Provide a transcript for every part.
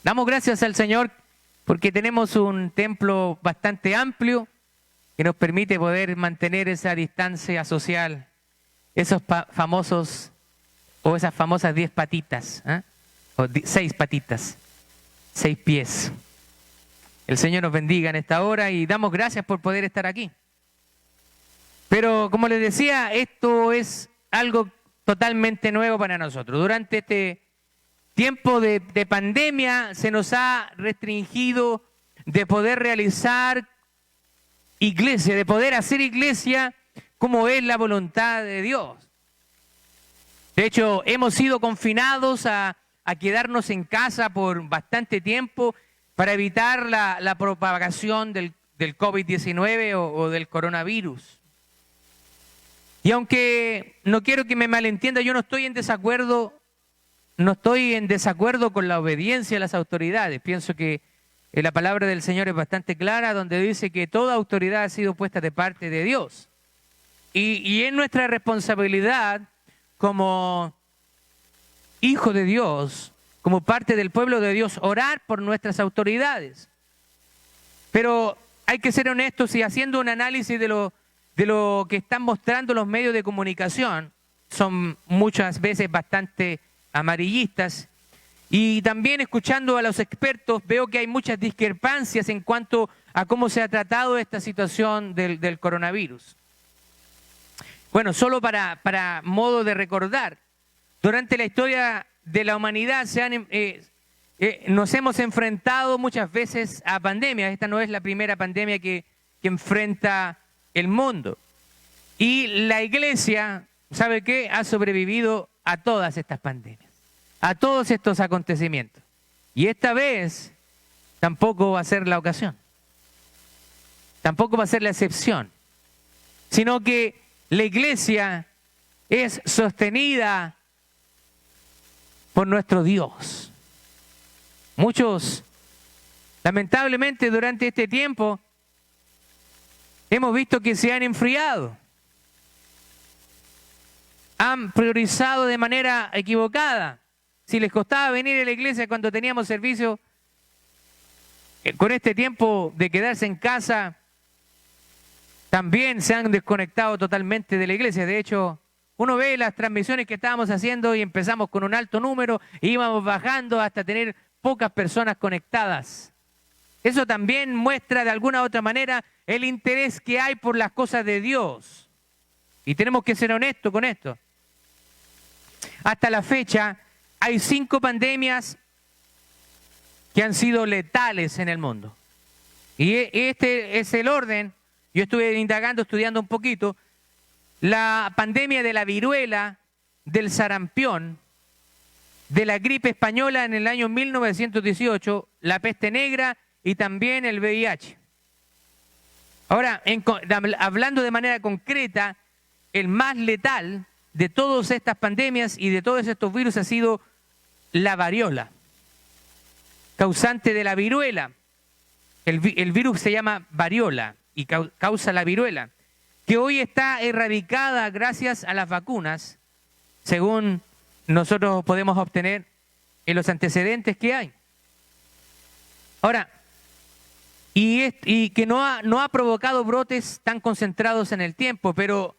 Damos gracias al Señor porque tenemos un templo bastante amplio que nos permite poder mantener esa distancia social, esos famosos o esas famosas 10 patitas, o 6 patitas, 6 pies. El Señor nos bendiga en esta hora y damos gracias por poder estar aquí. Pero como les decía, esto es algo totalmente nuevo para nosotros. Durante este tiempo de pandemia se nos ha restringido de poder realizar iglesia, de poder hacer iglesia como es la voluntad de Dios. De hecho, hemos sido confinados a quedarnos en casa por bastante tiempo para evitar la propagación del COVID-19 o del coronavirus. Y aunque no quiero que me malentienda, yo no estoy en desacuerdo con la obediencia a las autoridades. Pienso que la palabra del Señor es bastante clara, donde dice que toda autoridad ha sido puesta de parte de Dios. Y es nuestra responsabilidad como hijo de Dios, como parte del pueblo de Dios, orar por nuestras autoridades. Pero hay que ser honestos y haciendo un análisis de lo que están mostrando los medios de comunicación, son muchas veces bastante amarillistas, y también escuchando a los expertos veo que hay muchas discrepancias en cuanto a cómo se ha tratado esta situación del coronavirus. Bueno, solo para modo de recordar, durante la historia de la humanidad nos hemos enfrentado muchas veces a pandemias. Esta no es la primera pandemia que enfrenta el mundo. Y la iglesia, ¿sabe qué? Ha sobrevivido a todas estas pandemias, a todos estos acontecimientos. Y esta vez tampoco va a ser la ocasión. Tampoco va a ser la excepción. Sino que la iglesia es sostenida por nuestro Dios. Muchos, lamentablemente, durante este tiempo, hemos visto que se han enfriado. Han priorizado de manera equivocada. Si les costaba venir a la iglesia cuando teníamos servicio, con este tiempo de quedarse en casa, también se han desconectado totalmente de la iglesia. De hecho, uno ve las transmisiones que estábamos haciendo y empezamos con un alto número e íbamos bajando hasta tener pocas personas conectadas. Eso también muestra de alguna u otra manera el interés que hay por las cosas de Dios. Y tenemos que ser honestos con esto. Hasta la fecha hay 5 pandemias que han sido letales en el mundo. Y este es el orden. Yo estuve indagando, estudiando un poquito. La pandemia de la viruela, del sarampión, de la gripe española en el año 1918, la peste negra y también el VIH. Ahora, hablando de manera concreta, el más letal de todas estas pandemias y de todos estos virus ha sido la variola, causante de la viruela. El virus se llama variola y causa la viruela, que hoy está erradicada gracias a las vacunas, según nosotros podemos obtener en los antecedentes que hay. Ahora, y que no ha provocado brotes tan concentrados en el tiempo, pero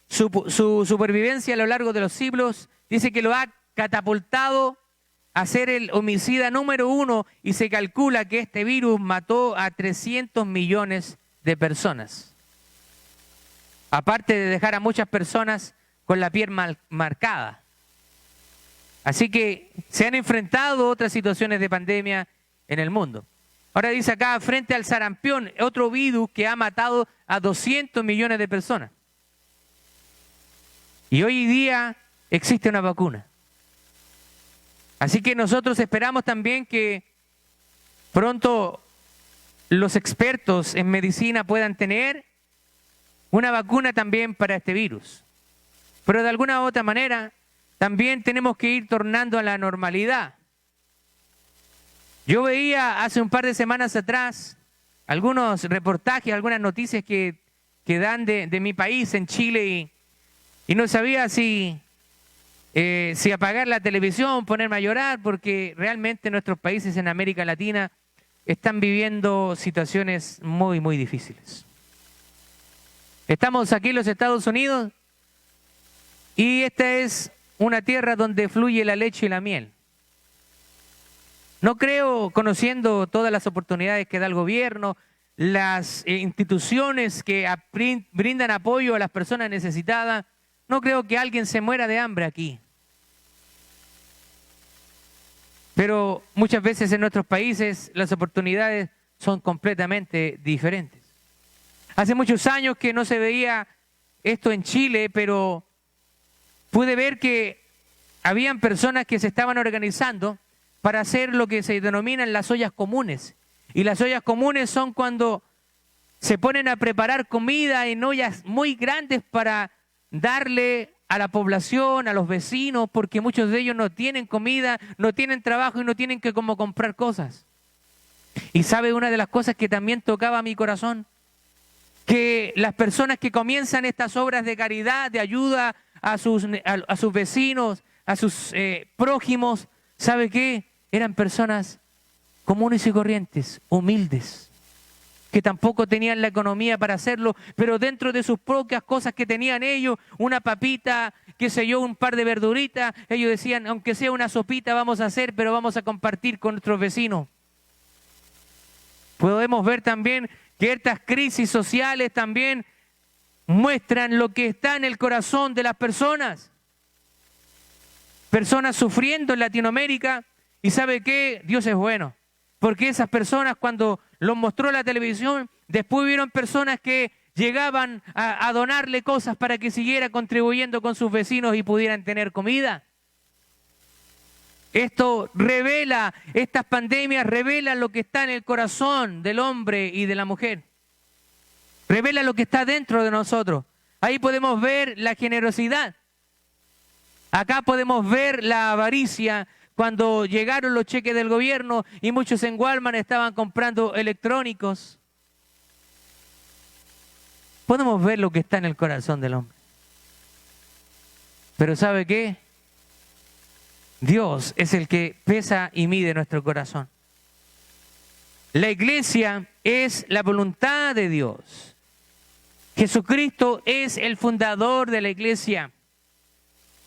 su supervivencia a lo largo de los siglos dice que lo ha catapultado a ser el homicida número 1, y se calcula que este virus mató a 300 millones de personas. Aparte de dejar a muchas personas con la piel marcada. Así que se han enfrentado otras situaciones de pandemia en el mundo. Ahora dice acá, frente al sarampión, otro virus que ha matado a 200 millones de personas. Y hoy día existe una vacuna. Así que nosotros esperamos también que pronto los expertos en medicina puedan tener una vacuna también para este virus. Pero de alguna u otra manera también tenemos que ir tornando a la normalidad. Yo veía hace un par de semanas atrás algunos reportajes, algunas noticias que dan de mi país, en Chile, y no sabía si si apagar la televisión, ponerme a llorar, porque realmente nuestros países en América Latina están viviendo situaciones muy, muy difíciles. Estamos aquí en los Estados Unidos y esta es una tierra donde fluye la leche y la miel. No creo, conociendo todas las oportunidades que da el gobierno, las instituciones que brindan apoyo a las personas necesitadas, no creo que alguien se muera de hambre aquí. Pero muchas veces en nuestros países las oportunidades son completamente diferentes. Hace muchos años que no se veía esto en Chile, pero pude ver que habían personas que se estaban organizando para hacer lo que se denominan las ollas comunes. Y las ollas comunes son cuando se ponen a preparar comida en ollas muy grandes para darle a la población, a los vecinos, porque muchos de ellos no tienen comida, no tienen trabajo y no tienen que como comprar cosas. Y sabe una de las cosas que también tocaba mi corazón, que las personas que comienzan estas obras de caridad, de ayuda a sus vecinos, a sus prójimos, ¿sabe qué? Eran personas comunes y corrientes, humildes, que tampoco tenían la economía para hacerlo, pero dentro de sus propias cosas que tenían ellos, una papita, qué sé yo, un par de verduritas, ellos decían, aunque sea una sopita vamos a hacer, pero vamos a compartir con nuestros vecinos. Podemos ver también que estas crisis sociales también muestran lo que está en el corazón de las personas. Personas sufriendo en Latinoamérica, y ¿sabe qué? Dios es bueno. Porque esas personas, cuando los mostró la televisión, después vieron personas que llegaban a donarle cosas para que siguiera contribuyendo con sus vecinos y pudieran tener comida. Esto revela, estas pandemias revelan lo que está en el corazón del hombre y de la mujer. Revela lo que está dentro de nosotros. Ahí podemos ver la generosidad. Acá podemos ver la avaricia. Cuando llegaron los cheques del gobierno y muchos en Walmart estaban comprando electrónicos. Podemos ver lo que está en el corazón del hombre. Pero ¿sabe qué? Dios es el que pesa y mide nuestro corazón. La iglesia es la voluntad de Dios. Jesucristo es el fundador de la iglesia.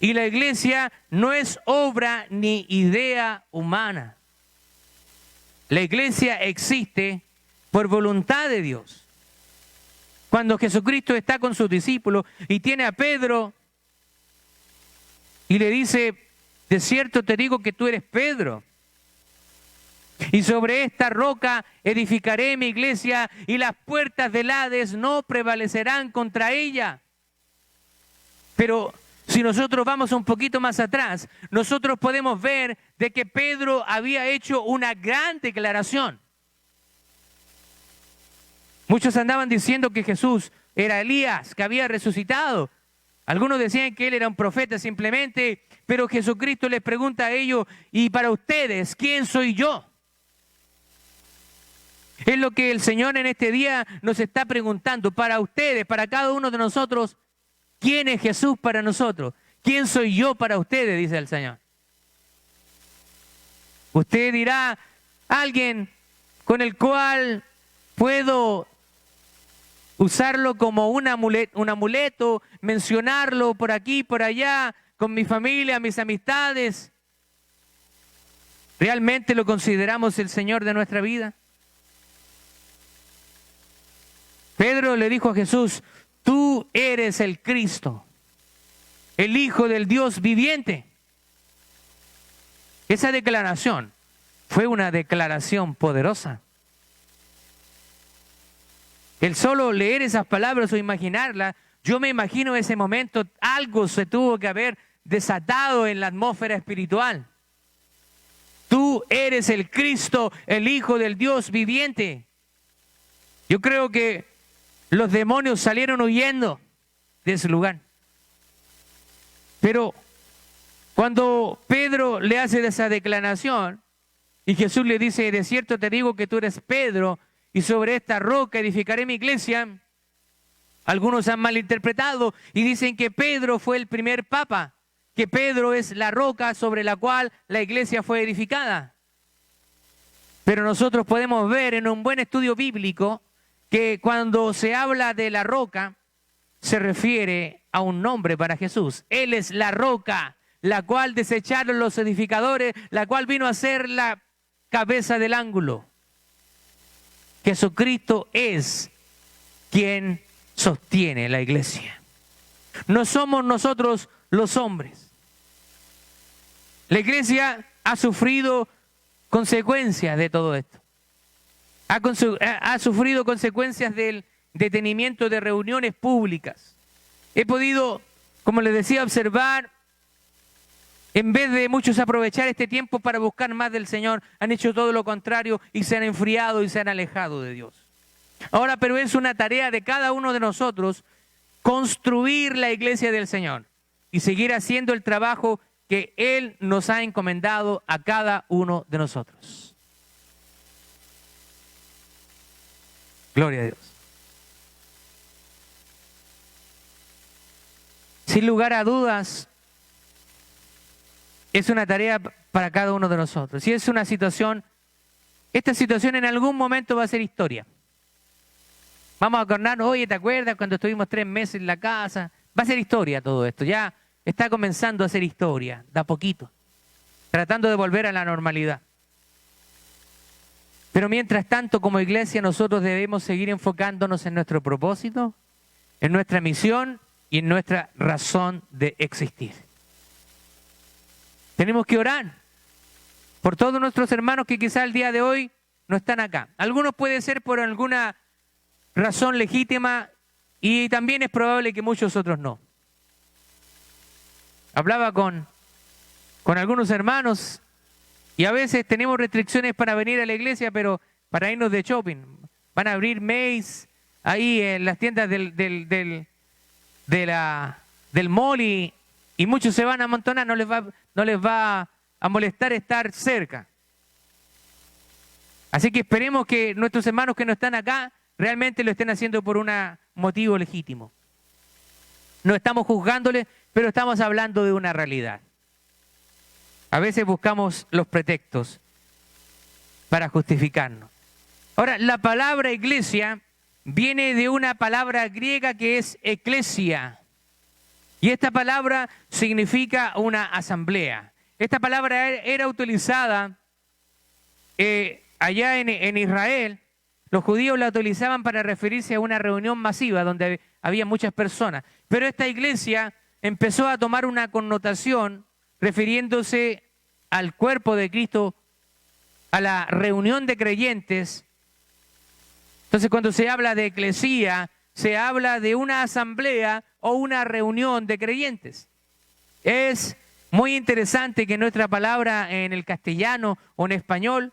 Y la iglesia no es obra ni idea humana. La iglesia existe por voluntad de Dios. Cuando Jesucristo está con sus discípulos y tiene a Pedro y le dice, de cierto te digo que tú eres Pedro. Y sobre esta roca edificaré mi iglesia y las puertas del Hades no prevalecerán contra ella. Pero si nosotros vamos un poquito más atrás, nosotros podemos ver de que Pedro había hecho una gran declaración. Muchos andaban diciendo que Jesús era Elías, que había resucitado. Algunos decían que él era un profeta simplemente, pero Jesucristo les pregunta a ellos, ¿y para ustedes quién soy yo? Es lo que el Señor en este día nos está preguntando, para ustedes, para cada uno de nosotros. ¿Quién es Jesús para nosotros? ¿Quién soy yo para ustedes? Dice el Señor. Usted dirá, alguien con el cual puedo usarlo como un amuleto, mencionarlo por aquí, por allá, con mi familia, mis amistades. ¿Realmente lo consideramos el Señor de nuestra vida? Pedro le dijo a Jesús, tú eres el Cristo, el Hijo del Dios viviente. Esa declaración fue una declaración poderosa. El solo leer esas palabras o imaginarlas, yo me imagino ese momento, algo se tuvo que haber desatado en la atmósfera espiritual. Tú eres el Cristo, el Hijo del Dios viviente. Yo creo que los demonios salieron huyendo de ese lugar. Pero cuando Pedro le hace esa declaración y Jesús le dice, de cierto te digo que tú eres Pedro y sobre esta roca edificaré mi iglesia, algunos han malinterpretado y dicen que Pedro fue el primer papa, que Pedro es la roca sobre la cual la iglesia fue edificada. Pero nosotros podemos ver en un buen estudio bíblico que cuando se habla de la roca, se refiere a un nombre para Jesús. Él es la roca, la cual desecharon los edificadores, la cual vino a ser la cabeza del ángulo. Jesucristo es quien sostiene la iglesia. No somos nosotros los hombres. La iglesia ha sufrido consecuencias de todo esto. Ha sufrido consecuencias del detenimiento de reuniones públicas. He podido, como les decía, observar, en vez de muchos aprovechar este tiempo para buscar más del Señor, han hecho todo lo contrario y se han enfriado y se han alejado de Dios. Ahora, pero es una tarea de cada uno de nosotros construir la iglesia del Señor y seguir haciendo el trabajo que Él nos ha encomendado a cada uno de nosotros. Gloria a Dios. Sin lugar a dudas, es una tarea para cada uno de nosotros. Y es una situación, esta situación en algún momento va a ser historia. Vamos a acordarnos, oye, ¿te acuerdas cuando estuvimos 3 meses en la casa? Va a ser historia todo esto, ya está comenzando a ser historia, de a poquito, tratando de volver a la normalidad. Pero mientras tanto, como iglesia, nosotros debemos seguir enfocándonos en nuestro propósito, en nuestra misión y en nuestra razón de existir. Tenemos que orar por todos nuestros hermanos que quizá el día de hoy no están acá. Algunos puede ser por alguna razón legítima y también es probable que muchos otros no. Hablaba con algunos hermanos y a veces tenemos restricciones para venir a la iglesia, pero para irnos de shopping. Van a abrir Macy's ahí en las tiendas del mall y muchos se van a amontonar, no les va a molestar estar cerca. Así que esperemos que nuestros hermanos que no están acá realmente lo estén haciendo por un motivo legítimo. No estamos juzgándoles, pero estamos hablando de una realidad. A veces buscamos los pretextos para justificarnos. Ahora, la palabra iglesia viene de una palabra griega que es eclesia. Y esta palabra significa una asamblea. Esta palabra era utilizada allá en Israel. Los judíos la utilizaban para referirse a una reunión masiva donde había muchas personas. Pero esta iglesia empezó a tomar una connotación refiriéndose al cuerpo de Cristo, a la reunión de creyentes. Entonces, cuando se habla de eclesía, se habla de una asamblea o una reunión de creyentes. Es muy interesante que nuestra palabra en el castellano o en español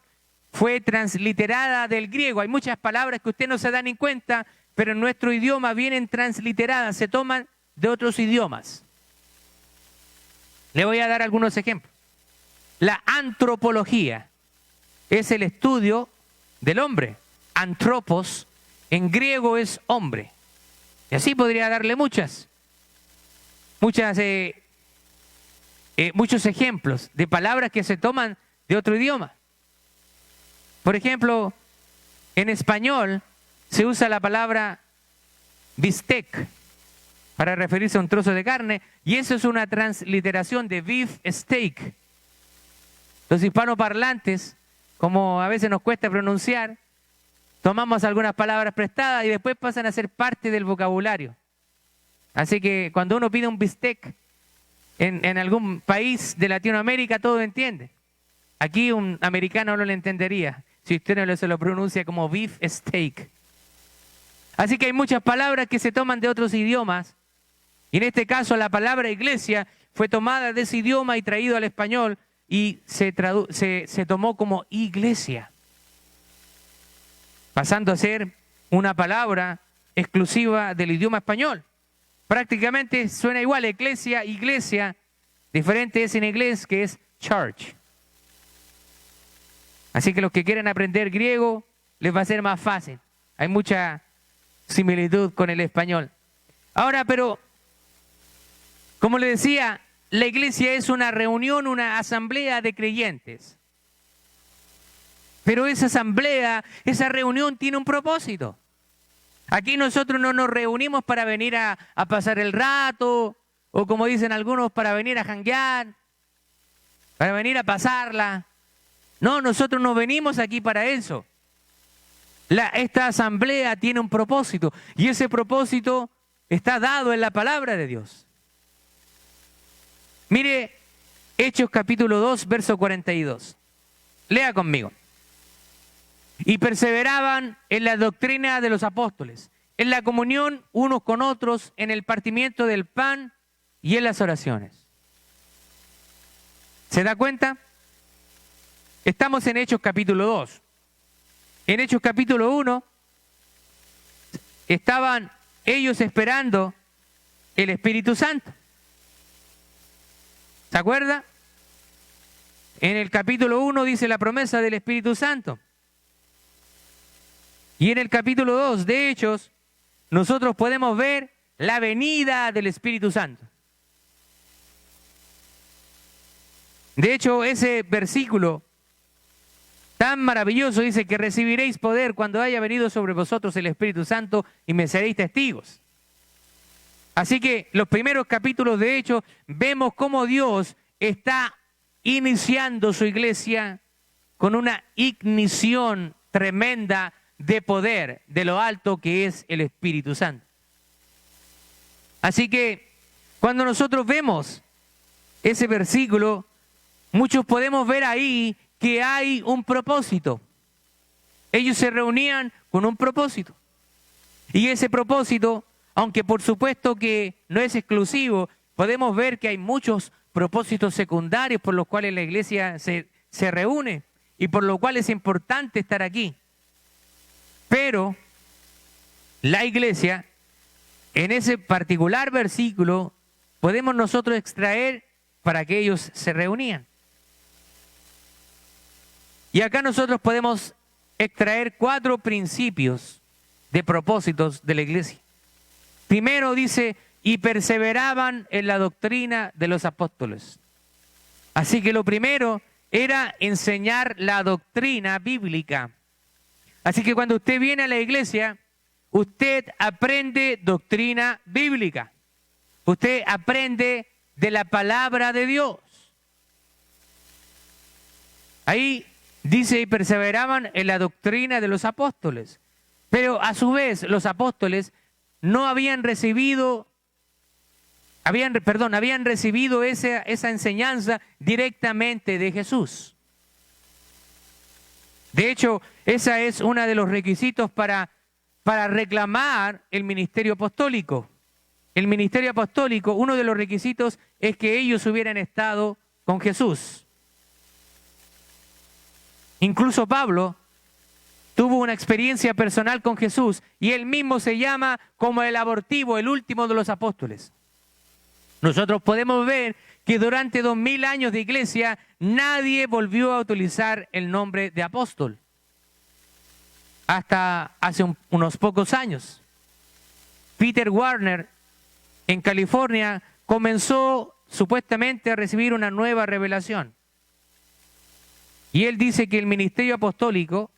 fue transliterada del griego. Hay muchas palabras que usted no se da ni cuenta, pero en nuestro idioma vienen transliteradas, se toman de otros idiomas. Le voy a dar algunos ejemplos. La antropología es el estudio del hombre. Antropos en griego es hombre. Y así podría darle muchos ejemplos de palabras que se toman de otro idioma. Por ejemplo, en español se usa la palabra bistec para referirse a un trozo de carne, y eso es una transliteración de beef steak. Los hispanoparlantes, como a veces nos cuesta pronunciar, tomamos algunas palabras prestadas y después pasan a ser parte del vocabulario. Así que cuando uno pide un bistec en algún país de Latinoamérica, todo entiende. Aquí un americano no lo entendería si usted no se lo pronuncia como beef steak. Así que hay muchas palabras que se toman de otros idiomas. Y en este caso la palabra iglesia fue tomada de ese idioma y traído al español y se tomó como iglesia, pasando a ser una palabra exclusiva del idioma español. Prácticamente suena igual, eclesia, iglesia, diferente es en inglés que es church. Así que los que quieren aprender griego les va a ser más fácil. Hay mucha similitud con el español. Ahora, pero, como le decía, la iglesia es una reunión, una asamblea de creyentes. Pero esa asamblea, esa reunión tiene un propósito. Aquí nosotros no nos reunimos para venir a pasar el rato, o como dicen algunos, para venir a janguear, para venir a pasarla. No, nosotros no venimos aquí para eso. Esta asamblea tiene un propósito, y ese propósito está dado en la palabra de Dios. Mire, Hechos capítulo 2, verso 42. Lea conmigo. Y perseveraban en la doctrina de los apóstoles, en la comunión unos con otros, en el partimiento del pan y en las oraciones. ¿Se da cuenta? Estamos en Hechos capítulo 2. En Hechos capítulo 1 estaban ellos esperando el Espíritu Santo. ¿Se acuerda? En el capítulo 1 dice la promesa del Espíritu Santo. Y en el capítulo 2 de Hechos, nosotros podemos ver la venida del Espíritu Santo. De hecho, ese versículo tan maravilloso dice que recibiréis poder cuando haya venido sobre vosotros el Espíritu Santo y me seréis testigos. Así que los primeros capítulos de Hechos vemos cómo Dios está iniciando su iglesia con una ignición tremenda de poder de lo alto que es el Espíritu Santo. Así que cuando nosotros vemos ese versículo, muchos podemos ver ahí que hay un propósito. Ellos se reunían con un propósito. Y ese propósito, aunque por supuesto que no es exclusivo, podemos ver que hay muchos propósitos secundarios por los cuales la iglesia se reúne y por lo cual es importante estar aquí. Pero la iglesia, en ese particular versículo, podemos nosotros extraer para que ellos se reunían. Y acá nosotros podemos extraer 4 principios de propósitos de la iglesia. Primero dice, y perseveraban en la doctrina de los apóstoles. Así que lo primero era enseñar la doctrina bíblica. Así que cuando usted viene a la iglesia, usted aprende doctrina bíblica. Usted aprende de la palabra de Dios. Ahí dice, y perseveraban en la doctrina de los apóstoles. Pero a su vez, los apóstoles no habían recibido, habían recibido esa enseñanza directamente de Jesús. De hecho, esa es uno de los requisitos para reclamar el ministerio apostólico. El ministerio apostólico, uno de los requisitos es que ellos hubieran estado con Jesús. Incluso Pablo tuvo una experiencia personal con Jesús y él mismo se llama como el abortivo, el último de los apóstoles. Nosotros podemos ver que durante 2000 años de iglesia nadie volvió a utilizar el nombre de apóstol. Hasta hace unos pocos años. Peter Warner en California comenzó supuestamente a recibir una nueva revelación. Y él dice que el ministerio apostólico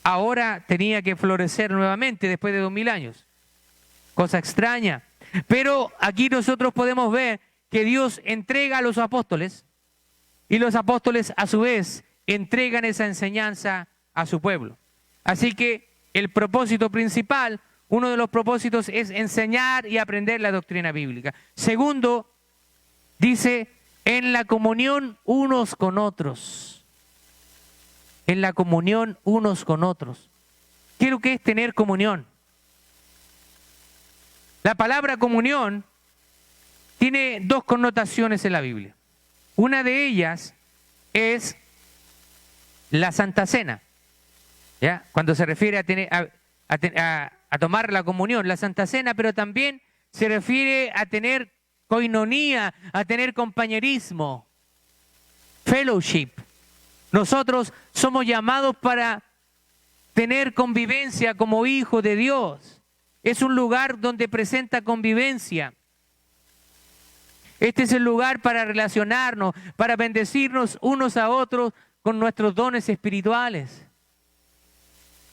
ahora tenía que florecer nuevamente después de 2000 años. Cosa extraña. Pero aquí nosotros podemos ver que Dios entrega a los apóstoles y los apóstoles a su vez entregan esa enseñanza a su pueblo. Así que el propósito principal, uno de los propósitos es enseñar y aprender la doctrina bíblica. Segundo, dice, en la comunión unos con otros. En la comunión unos con otros. ¿Qué es lo que es tener comunión? La palabra comunión tiene 2 connotaciones en la Biblia. Una de ellas es la Santa Cena, ¿ya? Cuando se refiere a tomar la comunión, la Santa Cena, pero también se refiere a tener coinonía, a tener compañerismo, fellowship. Nosotros somos llamados para tener convivencia como hijos de Dios. Es un lugar donde presenta convivencia. Este es el lugar para relacionarnos, para bendecirnos unos a otros con nuestros dones espirituales.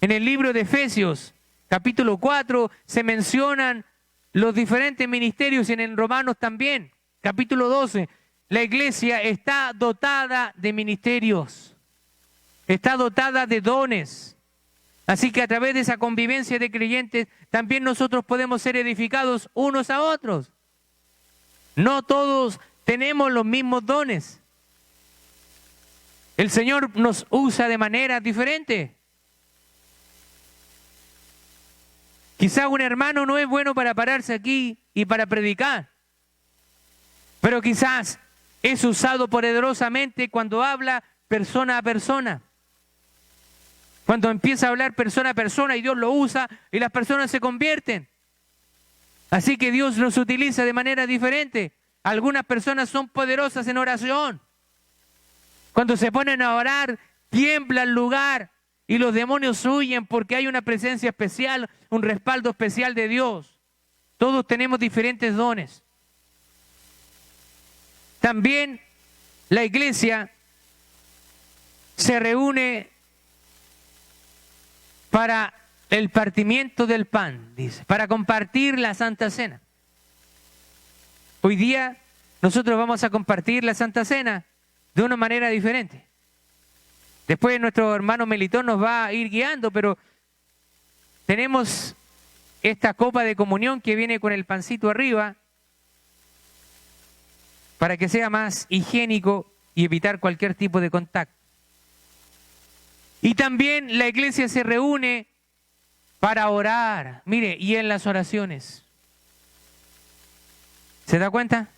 En el libro de Efesios, capítulo 4, se mencionan los diferentes ministerios, y en Romanos también, capítulo 12, la iglesia está dotada de ministerios, está dotada de dones. Así que a través de esa convivencia de creyentes, también nosotros podemos ser edificados unos a otros. No todos tenemos los mismos dones. El Señor nos usa de manera diferente. Quizá un hermano no es bueno para pararse aquí y para predicar, pero quizás es usado poderosamente cuando habla persona a persona. Cuando empieza a hablar persona a persona y Dios lo usa y las personas se convierten. Así que Dios los utiliza de manera diferente. Algunas personas son poderosas en oración. Cuando se ponen a orar, tiembla el lugar y los demonios huyen porque hay una presencia especial, un respaldo especial de Dios. Todos tenemos diferentes dones. También la iglesia se reúne para el partimiento del pan, dice, para compartir la Santa Cena. Hoy día nosotros vamos a compartir la Santa Cena de una manera diferente. Después nuestro hermano Melitón nos va a ir guiando, pero tenemos esta copa de comunión que viene con el pancito arriba para que sea más higiénico y evitar cualquier tipo de contacto. Y también la iglesia se reúne para orar. Mire, y en las oraciones. ¿Se da cuenta?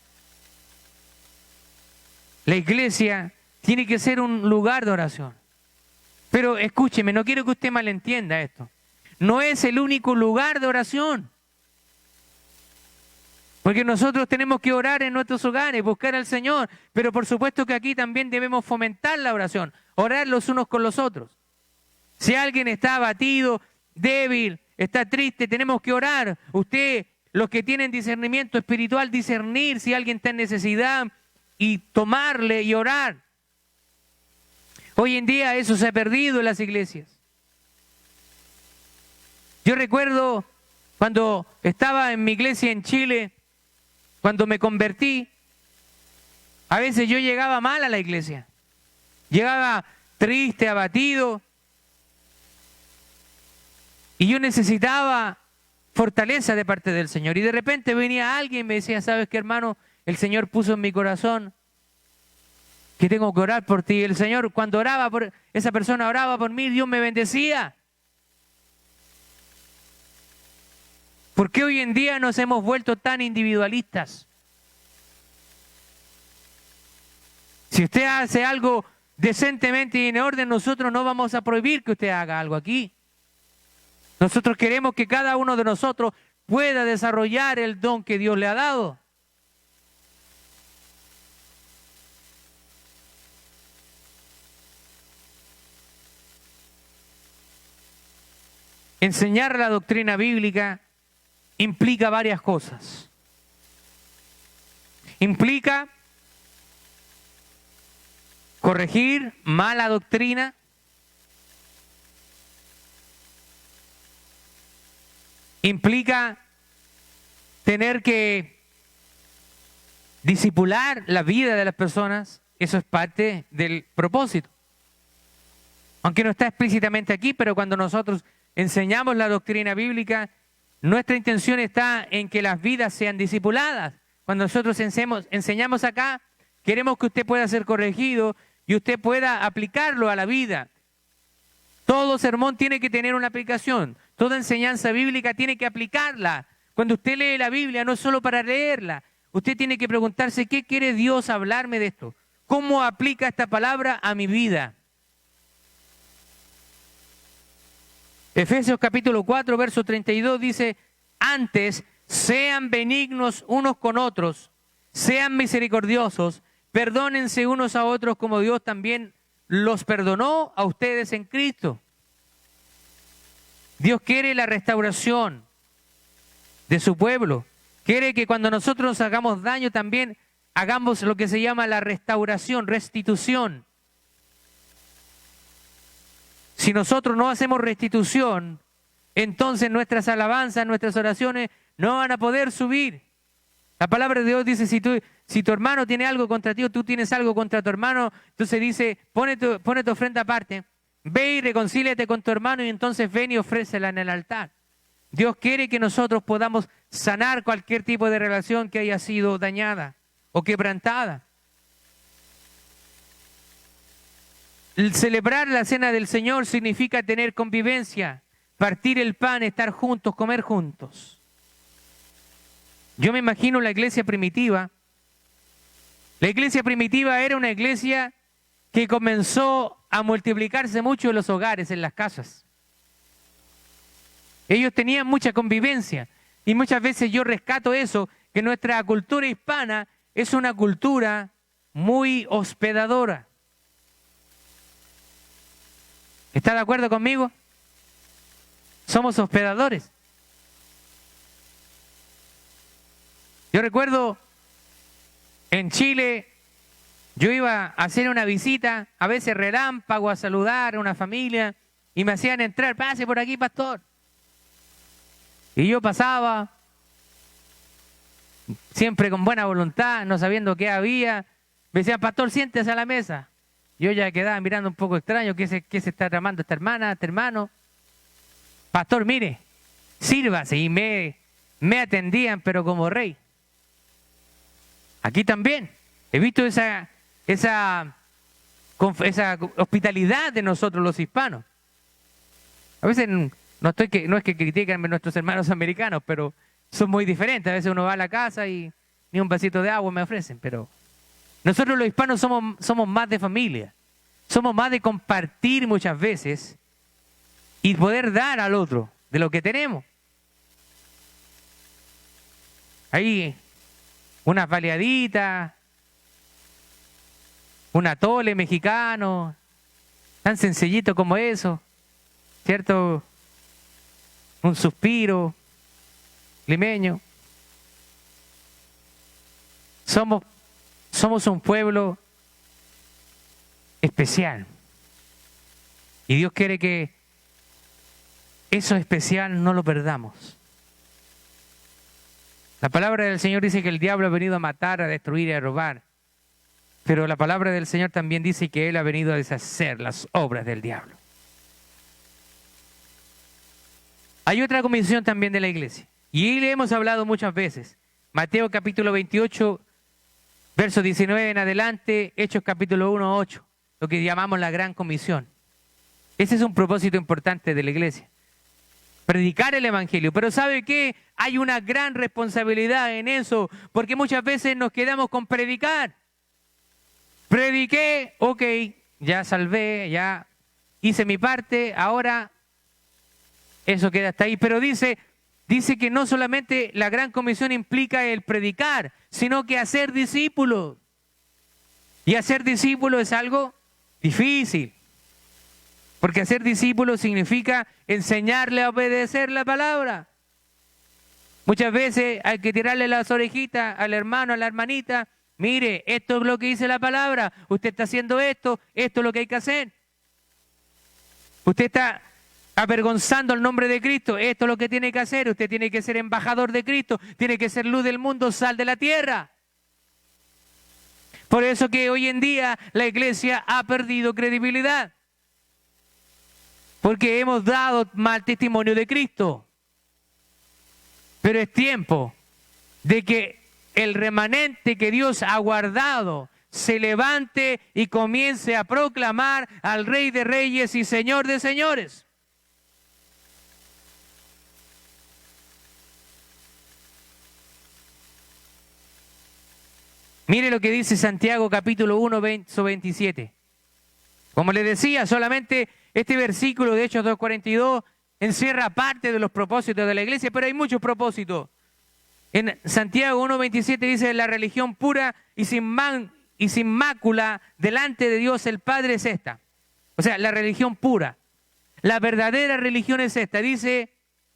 La iglesia tiene que ser un lugar de oración. Pero escúcheme, no quiero que usted malentienda esto. No es el único lugar de oración. Porque nosotros tenemos que orar en nuestros hogares, buscar al Señor. Pero por supuesto que aquí también debemos fomentar la oración, orar los unos con los otros. Si alguien está abatido, débil, está triste, tenemos que orar. Usted, los que tienen discernimiento espiritual, discernir si alguien está en necesidad y tomarle y orar. Hoy en día eso se ha perdido en las iglesias. Yo recuerdo cuando estaba en mi iglesia en Chile, cuando me convertí, a veces yo llegaba mal a la iglesia. Llegaba triste, abatido. Y yo necesitaba fortaleza de parte del Señor. Y de repente venía alguien y me decía, ¿sabes qué, hermano? El Señor puso en mi corazón que tengo que orar por ti. El Señor, cuando oraba por esa persona, oraba por mí, Dios me bendecía. ¿Por qué hoy en día nos hemos vuelto tan individualistas? Si usted hace algo decentemente y en orden, nosotros no vamos a prohibir que usted haga algo aquí. Nosotros queremos que cada uno de nosotros pueda desarrollar el don que Dios le ha dado. Enseñar la doctrina bíblica implica varias cosas. Implica corregir mala doctrina. Implica tener que discipular la vida de las personas. Eso es parte del propósito. Aunque no está explícitamente aquí, pero cuando nosotros enseñamos la doctrina bíblica, nuestra intención está en que las vidas sean discipuladas. Cuando nosotros enseñamos acá, queremos que usted pueda ser corregido y usted pueda aplicarlo a la vida. Todo sermón tiene que tener una aplicación. Toda enseñanza bíblica tiene que aplicarla. Cuando usted lee la Biblia, no es solo para leerla. Usted tiene que preguntarse, ¿qué quiere Dios hablarme de esto? ¿Cómo aplica esta palabra a mi vida? Efesios capítulo 4, verso 32 dice, antes sean benignos unos con otros, sean misericordiosos, perdónense unos a otros como Dios también los perdonó a ustedes en Cristo. Dios quiere la restauración de su pueblo. Quiere que cuando nosotros nos hagamos daño también hagamos lo que se llama la restauración, restitución. Si nosotros no hacemos restitución, entonces nuestras alabanzas, nuestras oraciones no van a poder subir. La palabra de Dios dice, si tu hermano tiene algo contra ti o tú tienes algo contra tu hermano, entonces dice, pone tu ofrenda aparte, ve y reconcíliate con tu hermano y entonces ven y ofrécela en el altar. Dios quiere que nosotros podamos sanar cualquier tipo de relación que haya sido dañada o quebrantada. El celebrar la cena del Señor significa tener convivencia, partir el pan, estar juntos, comer juntos. Yo me imagino la iglesia primitiva. La iglesia primitiva era una iglesia que comenzó a multiplicarse mucho en los hogares, en las casas. Ellos tenían mucha convivencia y muchas veces yo rescato eso, que nuestra cultura hispana es una cultura muy hospedadora. ¿Está de acuerdo conmigo? Somos hospedadores. Yo recuerdo en Chile, yo iba a hacer una visita, a veces relámpago, a saludar a una familia, y me hacían entrar, pase por aquí, pastor. Y yo pasaba, siempre con buena voluntad, no sabiendo qué había. Me decían, pastor, siéntese a la mesa. Yo ya quedaba mirando un poco extraño, ¿qué se está tramando esta hermana, este hermano? Pastor, mire, sírvase. Y me atendían, pero como rey. Aquí también he visto esa hospitalidad de nosotros los hispanos. A veces no es que critiquen a nuestros hermanos americanos, pero son muy diferentes. A veces uno va a la casa y ni un vasito de agua me ofrecen, pero nosotros los hispanos somos más de familia, somos más de compartir muchas veces y poder dar al otro de lo que tenemos. Ahí unas baleaditas, un atole mexicano, tan sencillito como eso, ¿cierto? Un suspiro limeño. Somos un pueblo especial. Y Dios quiere que eso especial no lo perdamos. La palabra del Señor dice que el diablo ha venido a matar, a destruir y a robar. Pero la palabra del Señor también dice que Él ha venido a deshacer las obras del diablo. Hay otra comisión también de la iglesia. Y le hemos hablado muchas veces. Mateo capítulo 28, verso 19 en adelante, Hechos capítulo 1, 8. Lo que llamamos la gran comisión. Ese es un propósito importante de la iglesia. Predicar el evangelio. Pero ¿sabe qué? Hay una gran responsabilidad en eso. Porque muchas veces nos quedamos con predicar. Prediqué, ok, ya salvé, ya hice mi parte, ahora eso queda hasta ahí. Pero dice que no solamente la gran comisión implica el predicar, sino que hacer discípulos. Y hacer discípulos es algo difícil. Porque hacer discípulos significa enseñarle a obedecer la palabra. Muchas veces hay que tirarle las orejitas al hermano, a la hermanita. Mire, esto es lo que dice la palabra. Usted está haciendo esto es lo que hay que hacer. Usted está avergonzando el nombre de Cristo. Esto es lo que tiene que hacer. Usted tiene que ser embajador de Cristo. Tiene que ser luz del mundo, sal de la tierra. Por eso que hoy en día la iglesia ha perdido credibilidad. Porque hemos dado mal testimonio de Cristo. Pero es tiempo de que el remanente que Dios ha guardado se levante y comience a proclamar al Rey de Reyes y Señor de Señores. Mire lo que dice Santiago capítulo 1, verso 27. Como les decía, solamente este versículo de Hechos 2:42 encierra parte de los propósitos de la iglesia, pero hay muchos propósitos. En Santiago 1:27 dice, la religión pura y sin mácula delante de Dios el Padre es esta. O sea, la religión pura. La verdadera religión es esta. Dice,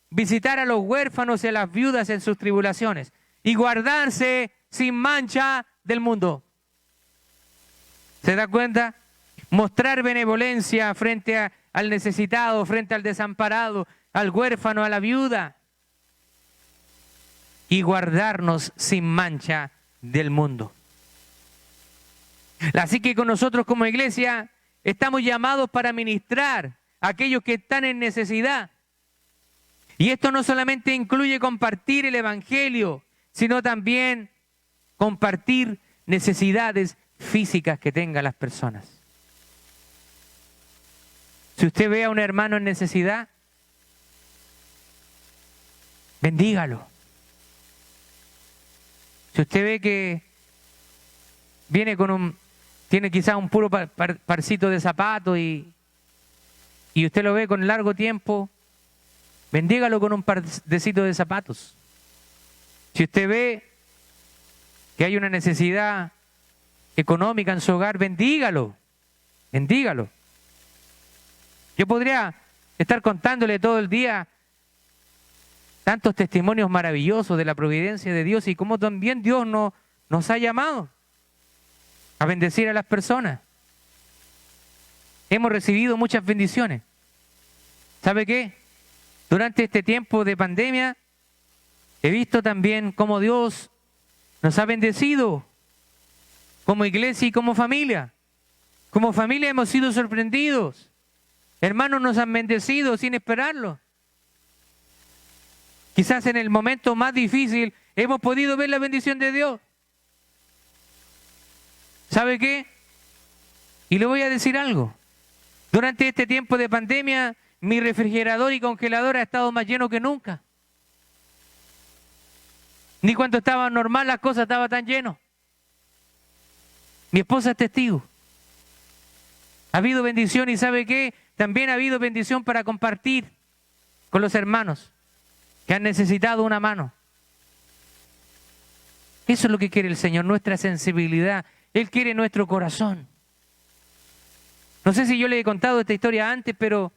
visitar a los huérfanos y a las viudas en sus tribulaciones y guardarse sin mancha del mundo. ¿Se da cuenta? Mostrar benevolencia frente al necesitado, frente al desamparado, al huérfano, a la viuda. Y guardarnos sin mancha del mundo. Así que con nosotros como iglesia estamos llamados para ministrar a aquellos que están en necesidad. Y esto no solamente incluye compartir el evangelio, sino también compartir necesidades físicas que tengan las personas. Si usted ve a un hermano en necesidad, bendígalo. Si usted ve que viene tiene quizás un puro parcito de zapato y usted lo ve con largo tiempo, bendígalo con un parcito de zapatos. Si usted ve que hay una necesidad económica en su hogar, bendígalo. Bendígalo. Yo podría estar contándole todo el día tantos testimonios maravillosos de la providencia de Dios y cómo también Dios nos ha llamado a bendecir a las personas. Hemos recibido muchas bendiciones. ¿Sabe qué? Durante este tiempo de pandemia he visto también cómo Dios nos ha bendecido como iglesia y como familia. Como familia hemos sido sorprendidos. Hermanos nos han bendecido sin esperarlo. Quizás en el momento más difícil hemos podido ver la bendición de Dios. ¿Sabe qué? Y le voy a decir algo. Durante este tiempo de pandemia, mi refrigerador y congelador ha estado más lleno que nunca. Ni cuando estaba normal las cosas estaban tan llenas. Mi esposa es testigo. Ha habido bendición y ¿sabe qué? También ha habido bendición para compartir con los hermanos que han necesitado una mano. Eso es lo que quiere el Señor, nuestra sensibilidad. Él quiere nuestro corazón. No sé si yo le he contado esta historia antes, pero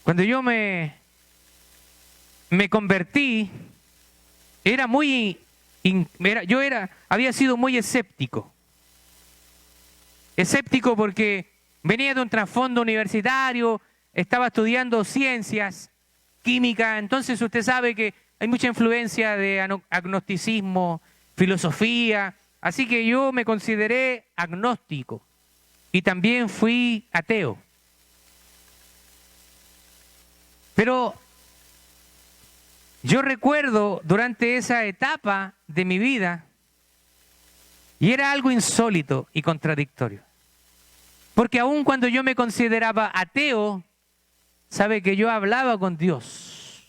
cuando yo me convertí, había sido muy escéptico. Escéptico porque venía de un trasfondo universitario, estaba estudiando ciencias, química, entonces usted sabe que hay mucha influencia de agnosticismo, filosofía, así que yo me consideré agnóstico y también fui ateo. Pero yo recuerdo durante esa etapa de mi vida, y era algo insólito y contradictorio, porque aun cuando yo me consideraba ateo, sabe que yo hablaba con Dios.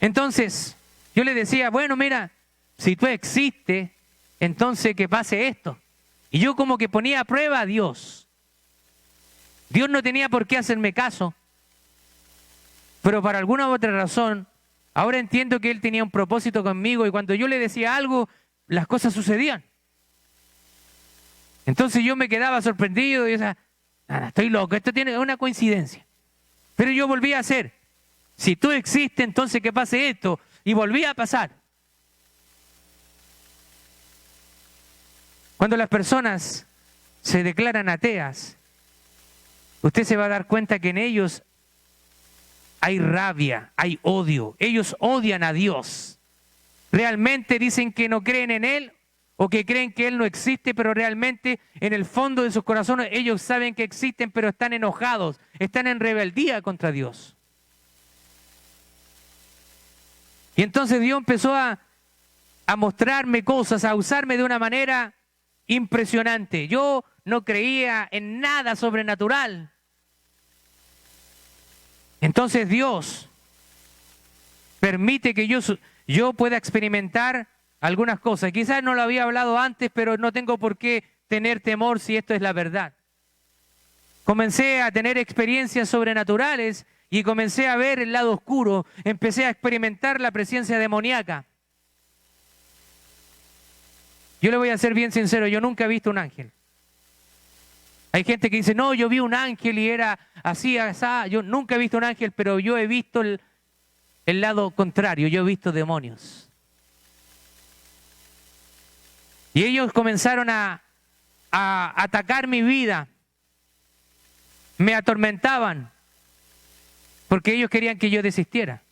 Entonces, yo le decía, bueno, mira, si tú existes, entonces que pase esto. Y yo como que ponía a prueba a Dios. Dios no tenía por qué hacerme caso, pero por alguna u otra razón, ahora entiendo que Él tenía un propósito conmigo y cuando yo le decía algo, las cosas sucedían. Entonces yo me quedaba sorprendido y decía, nada, estoy loco, esto tiene una coincidencia. Pero yo volví a hacer, si tú existes, entonces que pase esto. Y volví a pasar. Cuando las personas se declaran ateas, usted se va a dar cuenta que en ellos hay rabia, hay odio. Ellos odian a Dios. Realmente dicen que no creen en Él o que creen que Él no existe, pero realmente en el fondo de sus corazones ellos saben que existen, pero están enojados, están en rebeldía contra Dios. Y entonces Dios empezó a mostrarme cosas, a usarme de una manera impresionante. Yo no creía en nada sobrenatural. Entonces Dios permite que yo pueda experimentar algunas cosas. Quizás no lo había hablado antes, pero no tengo por qué tener temor si esto es la verdad. Comencé a tener experiencias sobrenaturales y comencé a ver el lado oscuro. Empecé a experimentar la presencia demoníaca. Yo le voy a ser bien sincero, yo nunca he visto un ángel. Hay gente que dice, no, yo vi un ángel y era así, así. Yo nunca he visto un ángel, pero yo he visto el lado contrario, yo he visto demonios. Y ellos comenzaron a atacar mi vida. Me atormentaban porque ellos querían que yo desistiera.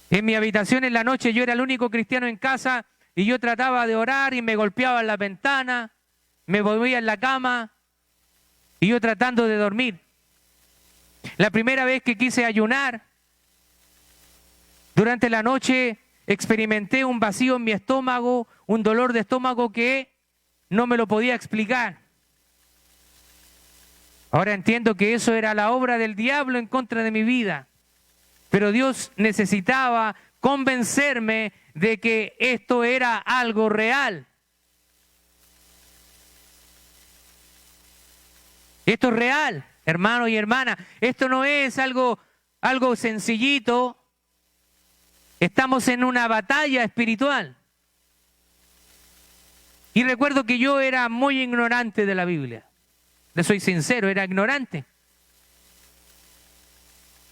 En mi habitación en la noche yo era el único cristiano en casa y yo trataba de orar y me golpeaba en la ventana, me volvía en la cama y yo tratando de dormir. La primera vez que quise ayunar, durante la noche experimenté un vacío en mi estómago, un dolor de estómago que no me lo podía explicar. Ahora entiendo que eso era la obra del diablo en contra de mi vida. Pero Dios necesitaba convencerme de que esto era algo real. Esto es real, hermano y hermana. Esto no es algo sencillito. Estamos en una batalla espiritual. Y recuerdo que yo era muy ignorante de la Biblia. Le soy sincero, era ignorante.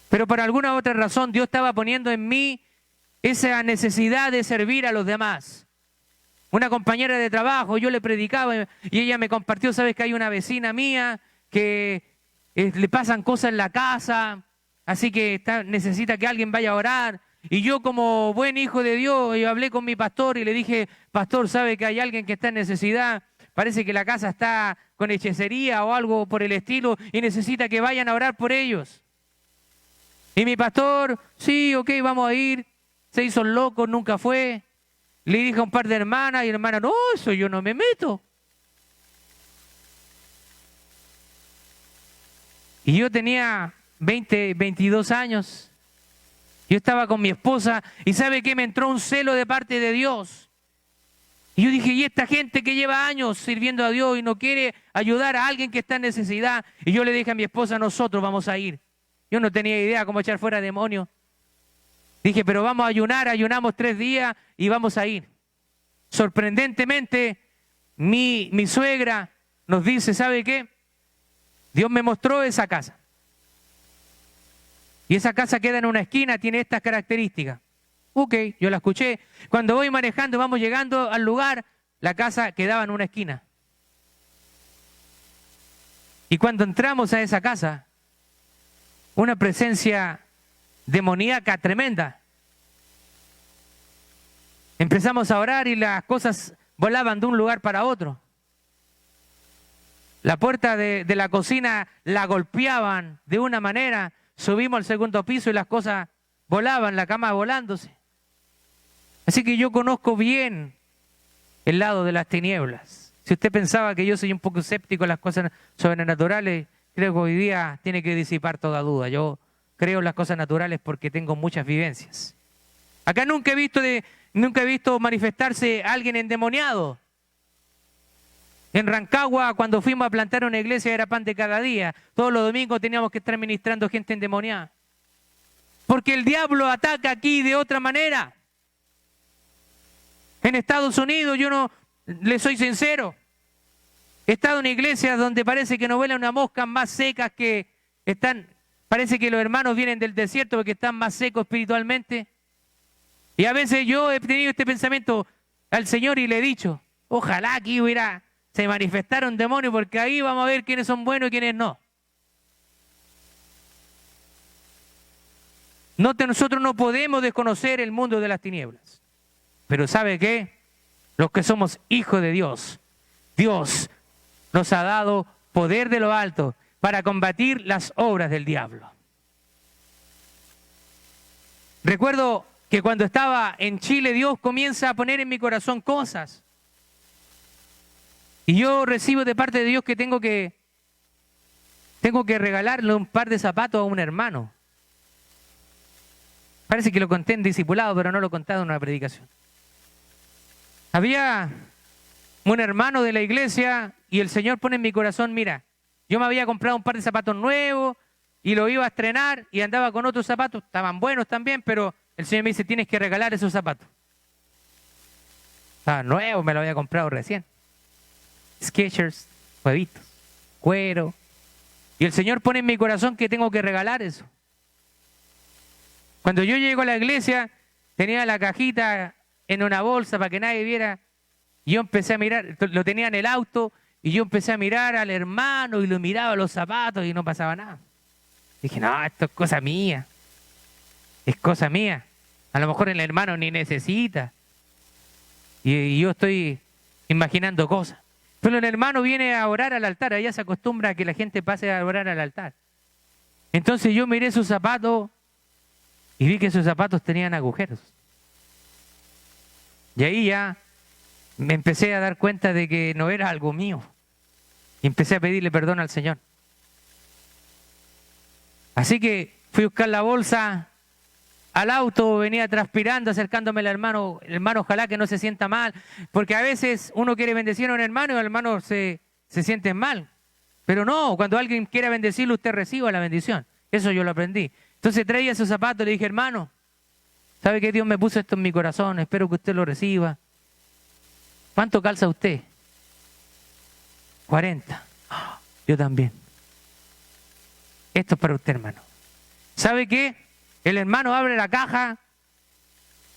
Pero por alguna otra razón Dios estaba poniendo en mí esa necesidad de servir a los demás. Una compañera de trabajo, yo le predicaba y ella me compartió, sabes que hay una vecina mía que le pasan cosas en la casa, así que necesita que alguien vaya a orar. Y yo como buen hijo de Dios, yo hablé con mi pastor y le dije, pastor, ¿sabe que hay alguien que está en necesidad? Parece que la casa está con hechicería o algo por el estilo y necesita que vayan a orar por ellos. Y mi pastor, sí, ok, vamos a ir. Se hizo el loco, nunca fue. Le dije a un par de hermanas y hermanas, no, eso yo no me meto. Y yo tenía 22 años. Yo estaba con mi esposa y ¿sabe qué? Me entró un celo de parte de Dios. Y yo dije, ¿y esta gente que lleva años sirviendo a Dios y no quiere ayudar a alguien que está en necesidad? Y yo le dije a mi esposa, nosotros vamos a ir. Yo no tenía idea cómo echar fuera demonios. Dije, pero vamos a ayunar, ayunamos 3 días y vamos a ir. Sorprendentemente, mi suegra nos dice, ¿sabe qué? Dios me mostró esa casa. Y esa casa queda en una esquina, tiene estas características. Ok, yo la escuché. Cuando voy manejando, vamos llegando al lugar, la casa quedaba en una esquina. Y cuando entramos a esa casa, una presencia demoníaca tremenda. Empezamos a orar y las cosas volaban de un lugar para otro. La puerta de la cocina la golpeaban de una manera. Subimos al segundo piso y las cosas volaban, la cama volándose. Así que yo conozco bien el lado de las tinieblas. Si usted pensaba que yo soy un poco escéptico en las cosas sobrenaturales, creo que hoy día tiene que disipar toda duda. Yo creo en las cosas naturales porque tengo muchas vivencias. Acá nunca he visto manifestarse alguien endemoniado. En Rancagua, cuando fuimos a plantar una iglesia, era pan de cada día. Todos los domingos teníamos que estar ministrando gente endemoniada. Porque el diablo ataca aquí de otra manera. En Estados Unidos, yo no le soy sincero, he estado en iglesias donde parece que no vuela una mosca, más secas que están, parece que los hermanos vienen del desierto porque están más secos espiritualmente. Y a veces yo he tenido este pensamiento al Señor y le he dicho, ojalá aquí se manifestara un demonio porque ahí vamos a ver quiénes son buenos y quiénes no. Nosotros no podemos desconocer el mundo de las tinieblas. Pero ¿sabe qué? Los que somos hijos de Dios, Dios nos ha dado poder de lo alto para combatir las obras del diablo. Recuerdo que cuando estaba en Chile, Dios comienza a poner en mi corazón cosas. Y yo recibo de parte de Dios que tengo que regalarle un par de zapatos a un hermano. Parece que lo conté en discipulado, pero no lo he contado en una predicación. Había un hermano de la iglesia y el Señor pone en mi corazón, mira, yo me había comprado un par de zapatos nuevos y lo iba a estrenar y andaba con otros zapatos, estaban buenos también, pero el Señor me dice, tienes que regalar esos zapatos. Estaban nuevos, me lo había comprado recién. Skechers, huevitos, cuero. Y el Señor pone en mi corazón que tengo que regalar eso. Cuando yo llego a la iglesia, tenía la cajita en una bolsa para que nadie viera. Y yo empecé a mirar, lo tenía en el auto, y yo empecé a mirar al hermano y lo miraba los zapatos y no pasaba nada. Dije, no, esto es cosa mía. Es cosa mía. A lo mejor el hermano ni necesita. Y yo estoy imaginando cosas. Pero el hermano viene a orar al altar. Allá se acostumbra a que la gente pase a orar al altar. Entonces yo miré sus zapatos y vi que sus zapatos tenían agujeros. Y ahí ya me empecé a dar cuenta de que no era algo mío. Y empecé a pedirle perdón al Señor. Así que fui a buscar la bolsa al auto, venía transpirando, acercándome al hermano. Hermano, ojalá que no se sienta mal, porque a veces uno quiere bendecir a un hermano y el hermano se siente mal. Pero no, cuando alguien quiera bendecirlo, usted reciba la bendición. Eso yo lo aprendí. Entonces traía sus zapatos y le dije, hermano, ¿sabe que Dios me puso esto en mi corazón? Espero que usted lo reciba. ¿Cuánto calza usted? 40. Yo también. Esto es para usted, hermano. ¿Sabe qué? El hermano abre la caja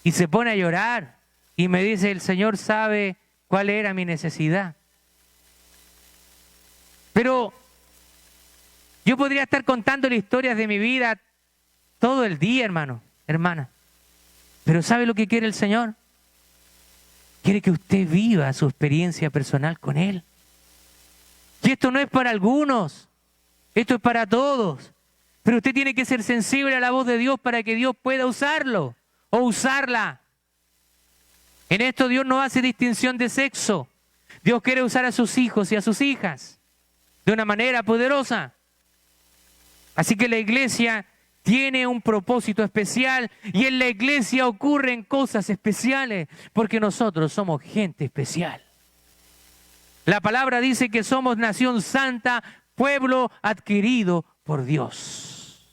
y se pone a llorar y me dice, el Señor sabe cuál era mi necesidad. Pero yo podría estar contando historias de mi vida todo el día, hermano, hermana. Pero ¿sabe lo que quiere el Señor? Quiere que usted viva su experiencia personal con Él. Y esto no es para algunos, esto es para todos. Pero usted tiene que ser sensible a la voz de Dios para que Dios pueda usarlo o usarla. En esto Dios no hace distinción de sexo. Dios quiere usar a sus hijos y a sus hijas de una manera poderosa. Así que la iglesia tiene un propósito especial y en la iglesia ocurren cosas especiales porque nosotros somos gente especial. La palabra dice que somos nación santa, pueblo adquirido por Dios.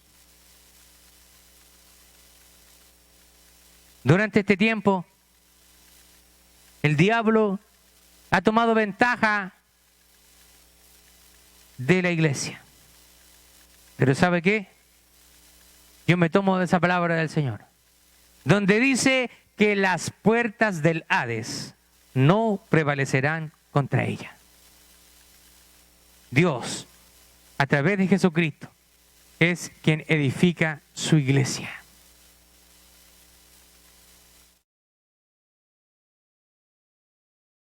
Durante este tiempo, el diablo ha tomado ventaja de la iglesia. Pero ¿sabe qué? Yo me tomo de esa palabra del Señor, donde dice que las puertas del Hades no prevalecerán contra ella. Dios, a través de Jesucristo, es quien edifica su iglesia.